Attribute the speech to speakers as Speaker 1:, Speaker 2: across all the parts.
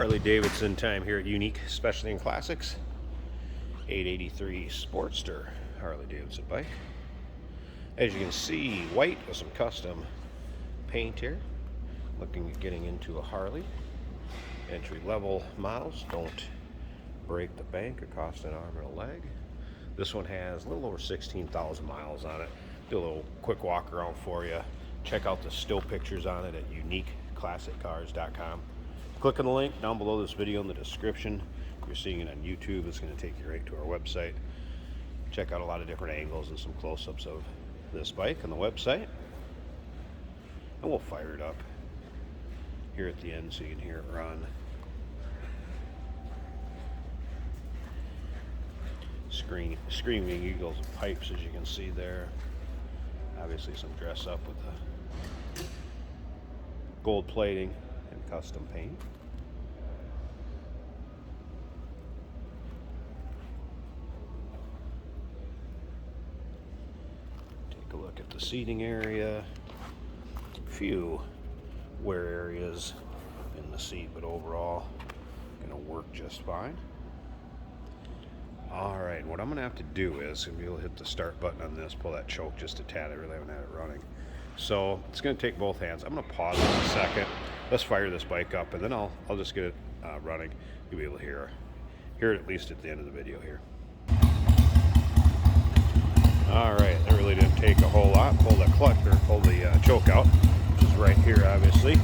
Speaker 1: Harley-Davidson time here at Unique Specialty and Classics. 883 Sportster Harley-Davidson bike. As you can see, white with some custom paint here. Looking at getting into a Harley. Entry-level models don't break the bank or cost an arm and a leg. This one has a little over 16,000 miles on it. Do a little quick walk around for you. Check out the still pictures on it at uniqueclassiccars.com. Click on the link down below this video in the description. If you're seeing it on YouTube, it's going to take you right to our website. Check out a lot of different angles and some close-ups of this bike on the website. And we'll fire it up here at the end so you can hear it run. Screaming eagles and pipes, as you can see there. Obviously some dress up with the gold plating and custom paint. Take a look at the seating area. Few wear areas in the seat, but overall gonna work just fine. Alright, what I'm going to have to do is, I'm going to be able to hit the start button on this, pull that choke just a tad. I really haven't had it running. So, it's going to take both hands. I'm going to pause in a second. Let's fire this bike up, and then I'll just get it running. You'll be able to hear it at least at the end of the video here. Alright, that really didn't take a whole lot. Pull the clutch, or pull the choke out, which is right here, obviously.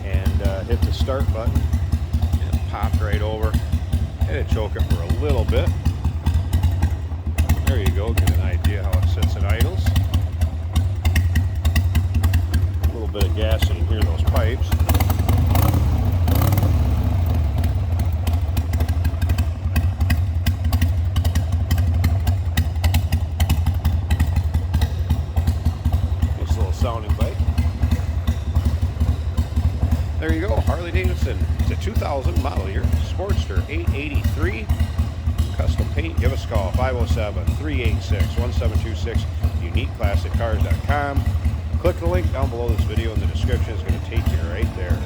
Speaker 1: And hit the start button. And it popped right over. And choke it for a little bit. There you go, get an idea how it sits and idles. A little bit of gas so you can hear those pipes. Nice little sounding bike. There you go, Harley-Davidson. It's a 2000 model year, Sportster 883. Custom paint, give us a call, 507-386-1726, uniqueclassiccars.com. Click the link down below this video in the description. It's going to take you right there.